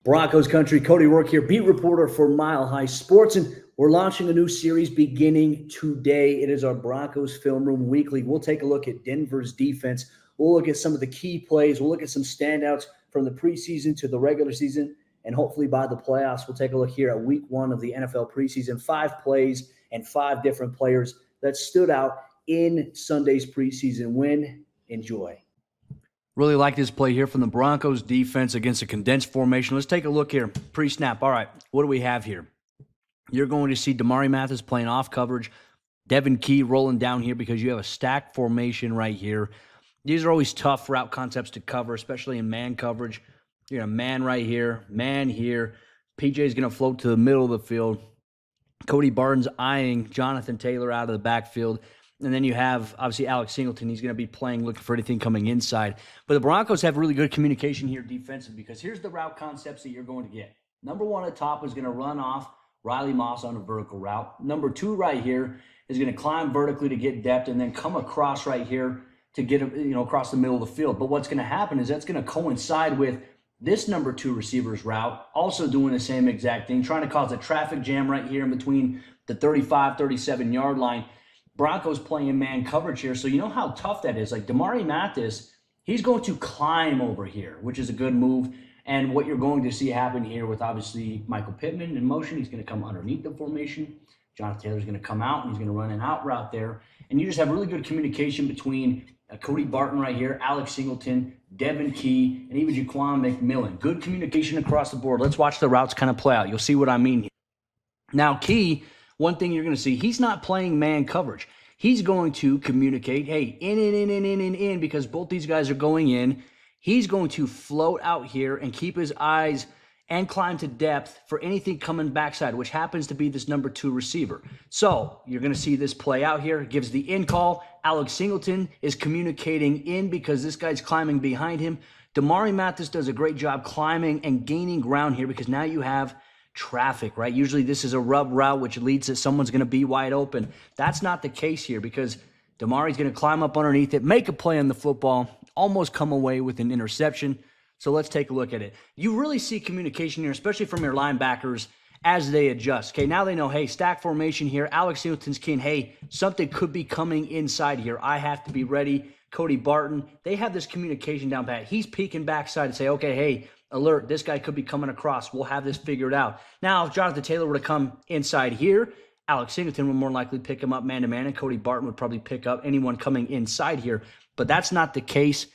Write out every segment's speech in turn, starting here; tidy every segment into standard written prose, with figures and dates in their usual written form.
Broncos country, Cody Roark here, beat reporter for Mile High Sports, and we're launching a new series beginning today. It is our Broncos Film Room Weekly. We'll take a look at Denver's defense. We'll look at some of the key plays. We'll look at some standouts from the preseason to the regular season, and hopefully by the playoffs. We'll take a look here at week one of the NFL preseason, 5 plays and 5 different players that stood out in Sunday's preseason win. Enjoy. Really like this play here from the Broncos defense against a condensed formation. Let's take a look here. Pre-snap. All right, what do we have here? You're going to see Damari Mathis playing off coverage. Devin Key rolling down here because you have a stacked formation right here. These are always tough route concepts to cover, especially in man coverage. You're going to man right here, man here. PJ is going to float to the middle of the field. Cody Barton's eyeing Jonathan Taylor out of the backfield. And then you have, obviously, Alex Singleton. He's going to be playing, looking for anything coming inside. But the Broncos have really good communication here defensively because here's the route concepts that you're going to get. Number 1 at top is going to run off Riley Moss on a vertical route. Number 2 right here is going to climb vertically to get depth and then come across right here to get across the middle of the field. But what's going to happen is that's going to coincide with this number 2 receiver's route, also doing the same exact thing, trying to cause a traffic jam right here in between the 35, 37-yard line. Broncos playing man coverage here, so you know how tough that is. Like Damari Mathis, he's going to climb over here, which is a good move. And what you're going to see happen here with obviously Michael Pittman in motion, he's going to come underneath the formation. Jonathan Taylor's going to come out, and he's going to run an out route there. And you just have really good communication between Cody Barton right here, Alex Singleton, Devin Key, and even Jaquan McMillan. Good communication across the board. Let's watch the routes kind of play out. You'll see what I mean here. Now, Key, one thing you're going to see, he's not playing man coverage. He's going to communicate, hey, in, because both these guys are going in. He's going to float out here and keep his eyes and climb to depth for anything coming backside, which happens to be this number 2 receiver. So you're going to see this play out here. It gives the in call. Alex Singleton is communicating in because this guy's climbing behind him. Damari Mathis does a great job climbing and gaining ground here because now you have traffic, right? Usually this is a rub route, which leads to someone's going to be wide open. That's not the case here because Damari's going to climb up underneath it, make a play on the football, almost come away with an interception. So let's take a look at it. You really see communication here, especially from your linebackers as they adjust. Okay, now they know, hey, stack formation here. Alex Singleton's keen, hey, something could be coming inside here. I have to be ready. Cody Barton, they have this communication down pat. He's peeking backside and say, okay, hey, alert, this guy could be coming across. We'll have this figured out. Now, if Jonathan Taylor were to come inside here, Alex Singleton would more likely pick him up man-to-man, and Cody Barton would probably pick up anyone coming inside here. But that's not the case.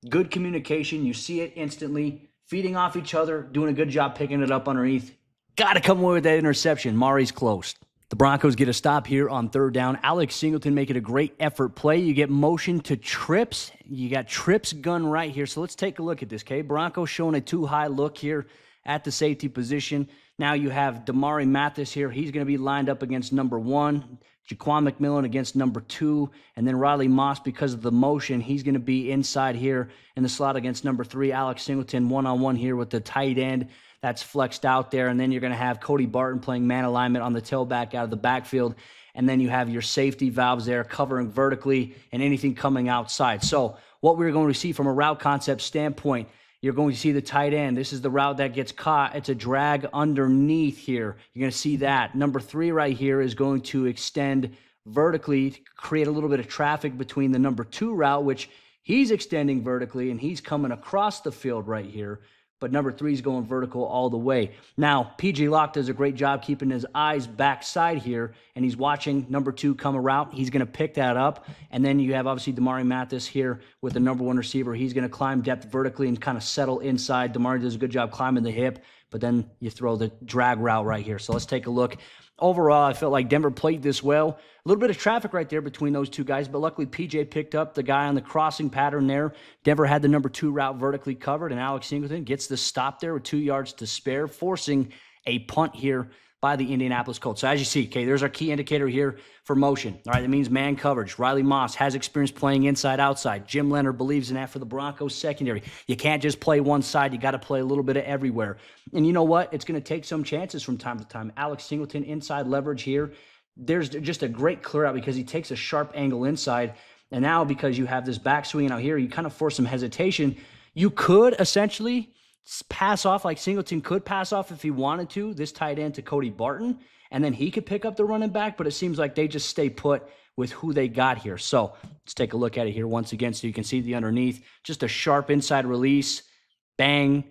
Good communication. You see it instantly. Feeding off each other, doing a good job picking it up underneath. Got to come away with that interception. Mari's close. The Broncos get a stop here on 3rd down. Alex Singleton making a great effort play. You get motion to trips. You got trips gun right here. So let's take a look at this, okay? Broncos showing a too-high look here at the safety position. Now you have Damari Mathis here. He's going to be lined up against number 1. Jaquan McMillan against number 2. And then Riley Moss, because of the motion, he's going to be inside here in the slot against number 3. Alex Singleton one-on-one here with the tight end. That's flexed out there. And then you're going to have Cody Barton playing man alignment on the tailback out of the backfield. And then you have your safety valves there covering vertically and anything coming outside. So what we're going to see from a route concept standpoint, you're going to see the tight end. This is the route that gets caught. It's a drag underneath here. You're going to see that. Number 3 right here is going to extend vertically to create a little bit of traffic between the number 2 route, which he's extending vertically, and he's coming across the field right here. But number 3 is going vertical all the way. Now, PJ Locke does a great job keeping his eyes backside here, and he's watching number 2 come a route. He's going to pick that up. And then you have, obviously, Damari Mathis here with the number 1 receiver. He's going to climb depth vertically and kind of settle inside. Damari does a good job climbing the hip, but then you throw the drag route right here. So let's take a look. Overall, I felt like Denver played this well. A little bit of traffic right there between those 2 guys, but luckily PJ picked up the guy on the crossing pattern there. Denver had the number 2 route vertically covered, and Alex Singleton gets the stop there with 2 yards to spare, forcing a punt here by the Indianapolis Colts. So as you see, okay, there's our key indicator here for motion. All right, that means man coverage. Riley Moss has experience playing inside, outside. Jim Leonard believes in that for the Broncos secondary. You can't just play one side. You got to play a little bit of everywhere. And you know what? It's going to take some chances from time to time. Alex Singleton inside leverage here. There's just a great clear out because he takes a sharp angle inside. And now because you have this back swing out here, you kind of force some hesitation. You could essentially pass off like Singleton could pass off if he wanted to, this tight end to Cody Barton, and then he could pick up the running back, but it seems like they just stay put with who they got here. So let's take a look at it here once again so you can see the underneath. Just a sharp inside release. Bang.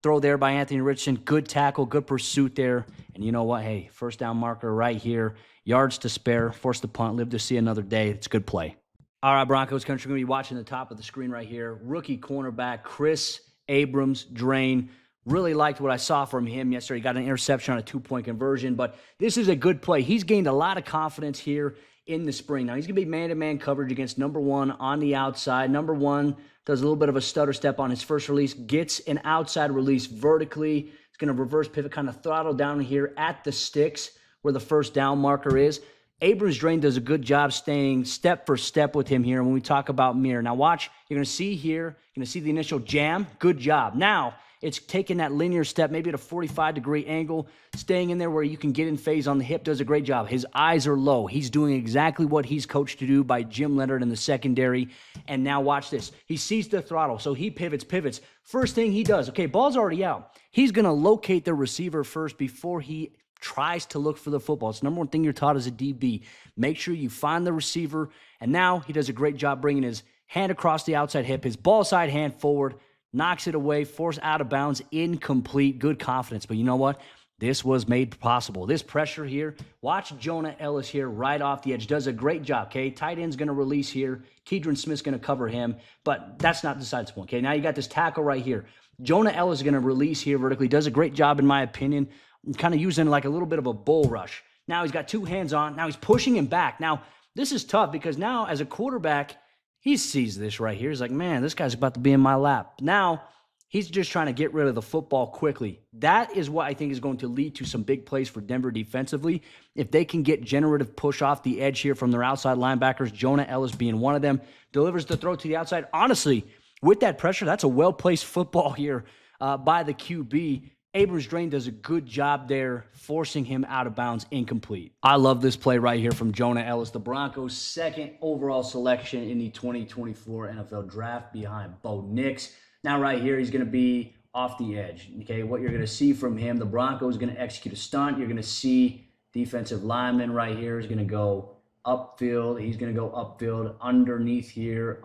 Throw there by Anthony Richardson. Good tackle, good pursuit there. And you know what? Hey, first down marker right here. Yards to spare. Force the punt. Live to see another day. It's good play. All right, Broncos country, going to be watching the top of the screen right here. Rookie cornerback Kris Abrams-Draine. Really liked what I saw from him yesterday. He got an interception on a 2-point conversion, but this is a good play. He's gained a lot of confidence here in the spring. Now, he's going to be man-to-man coverage against number one on the outside. Number one does a little bit of a stutter step on his first release, gets an outside release vertically. He's going to reverse pivot, kind of throttle down here at the sticks where the first down marker is. Abrams-Draine does a good job staying step for step with him here when we talk about mirror. Now watch, you're going to see here, you're going to see the initial jam. Good job. Now it's taking that linear step, maybe at a 45-degree angle, staying in there where you can get in phase on the hip. Does a great job. His eyes are low. He's doing exactly what he's coached to do by Jim Leonard in the secondary. And now watch this. He sees the throttle, so he pivots. First thing he does, okay, ball's already out. He's going to locate the receiver first before he tries to look for the football. It's the number one thing you're taught as a DB. Make sure you find the receiver. And now he does a great job bringing his hand across the outside hip, his ball side hand forward, knocks it away, force out of bounds, incomplete, good confidence. But you know what? This was made possible. This pressure here, watch Jonah Ellis here right off the edge. Does a great job, okay? Tight end's going to release here. Kedron Smith's going to cover him, but that's not besides the point, okay? Now you got this tackle right here. Jonah Ellis is going to release here vertically. Does a great job, in my opinion, kind of using like a little bit of a bull rush. Now he's got two hands on. Now he's pushing him back. Now, this is tough because now as a quarterback, he sees this right here. He's like, man, this guy's about to be in my lap. Now, he's just trying to get rid of the football quickly. That is what I think is going to lead to some big plays for Denver defensively. If they can get generative push off the edge here from their outside linebackers, Jonah Ellis being one of them, delivers the throw to the outside. Honestly, with that pressure, that's a well-placed football here by the QB. Abrams-Draine does a good job there, forcing him out of bounds, incomplete. I love this play right here from Jonah Ellis, the Broncos' second overall selection in the 2024 NFL Draft behind Bo Nix. Now right here, he's going to be off the edge. Okay, what you're going to see from him, the Broncos are going to execute a stunt. You're going to see defensive lineman right here is going to go upfield. He's going to go upfield underneath here,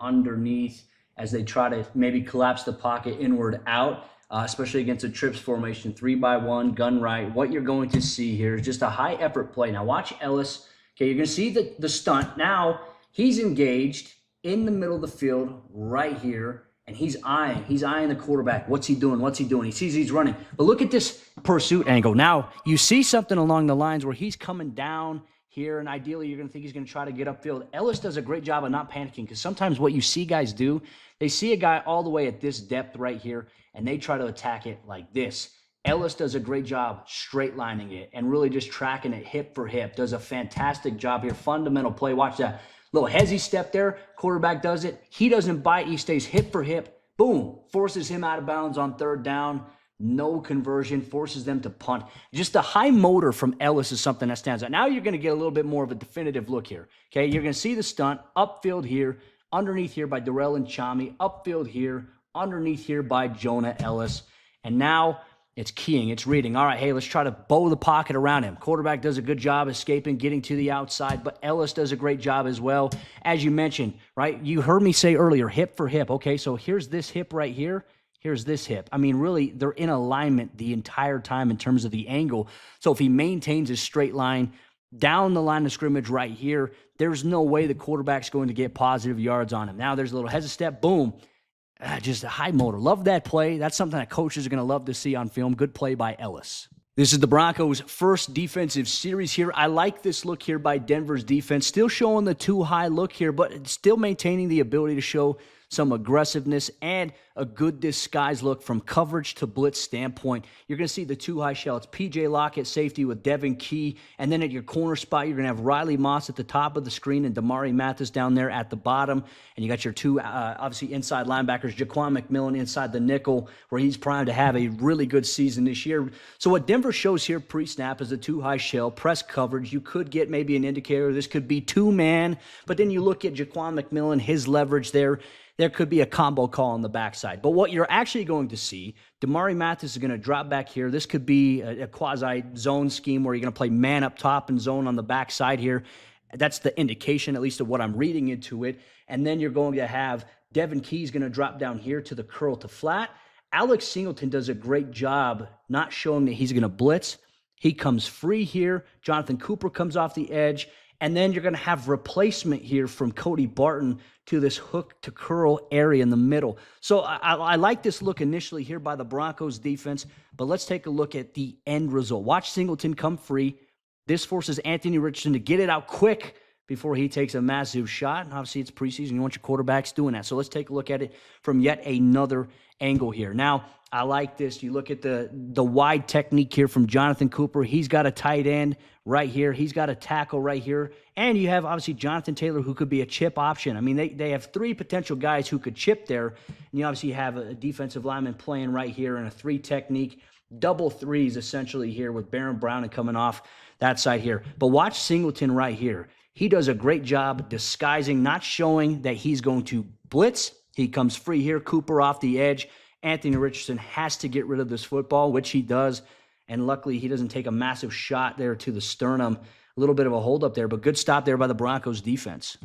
as they try to maybe collapse the pocket inward out. Especially against a trips formation, 3-by-1, gun right. What you're going to see here is just a high effort play. Now watch Ellis. Okay, you're going to see the stunt. Now he's engaged in the middle of the field right here, and he's eyeing the quarterback. What's he doing? He sees he's running. But look at this pursuit angle. Now you see something along the lines where he's coming down here, and ideally you're going to think he's going to try to get upfield. Ellis does a great job of not panicking because sometimes what you see guys do, they see a guy all the way at this depth right here, and they try to attack it like this. Ellis does a great job straight lining it and really just tracking it hip for hip. Does a fantastic job here. Fundamental play. Watch that little hezzy step there. Quarterback does it. He doesn't bite. He stays hip for hip. Boom. Forces him out of bounds on third down. No conversion. Forces them to punt. Just the high motor from Ellis is something that stands out. Now you're going to get a little bit more of a definitive look here. Okay, you're going to see the stunt. Upfield here. Underneath here by Darrell and Chami. Upfield here. Underneath here by Jonah Ellis. And now it's keying. It's reading. All right, hey, let's try to bow the pocket around him. Quarterback does a good job escaping, getting to the outside, but Ellis does a great job as well. As you mentioned, right, you heard me say earlier, hip for hip. Okay, so here's this hip right here. Here's this hip. I mean, really, they're in alignment the entire time in terms of the angle. So if he maintains his straight line down the line of scrimmage right here, there's no way the quarterback's going to get positive yards on him. Now there's a little hesitant step. Boom. Just a high motor. Love that play. That's something that coaches are going to love to see on film. Good play by Ellis. This is the Broncos' first defensive series here. I like this look here by Denver's defense. Still showing the too high look here, but still maintaining the ability to show some aggressiveness and a good disguise look from coverage to blitz standpoint. You're going to see the two high shell. It's P.J. Lock at safety with Devin Key. And then at your corner spot, you're going to have Riley Moss at the top of the screen and Damari Mathis down there at the bottom. And you got your two, obviously, inside linebackers, Jaquan McMillan inside the nickel, where he's primed to have a really good season this year. So what Denver shows here pre-snap is the two high shell, press coverage. You could get maybe an indicator. This could be two-man. But then you look at Jaquan McMillan, his leverage there. There could be a combo call on the backside. backside. But what you're actually going to see, Damari Mathis is going to drop back here. This could be a quasi-zone scheme where you're going to play man up top and zone on the backside here. That's the indication, at least of what I'm reading into it. And then you're going to have Devin Key's going to drop down here to the curl to flat. Alex Singleton does a great job not showing that he's going to blitz. He comes free here. Jonathan Cooper comes off the edge. And then you're going to have replacement here from Cody Barton to this hook to curl area in the middle. So I like this look initially here by the Broncos defense, but let's take a look at the end result. Watch Singleton come free. This forces Anthony Richardson to get it out quick before he takes a massive shot. And obviously it's preseason. You want your quarterbacks doing that. So let's take a look at it from yet another angle here. Now, I like this. You look at the wide technique here from Jonathan Cooper. He's got a tight end right here. He's got a tackle right here. And you have, obviously, Jonathan Taylor, who could be a chip option. I mean, they have three potential guys who could chip there. And you obviously have a defensive lineman playing right here in a three technique. Double threes, essentially, here with Baron Brown and coming off that side here. But watch Singleton right here. He does a great job disguising, not showing that he's going to blitz. He comes free here. Cooper off the edge. Anthony Richardson has to get rid of this football, which he does. And luckily, he doesn't take a massive shot there to the sternum. A little bit of a holdup there, but good stop there by the Broncos defense.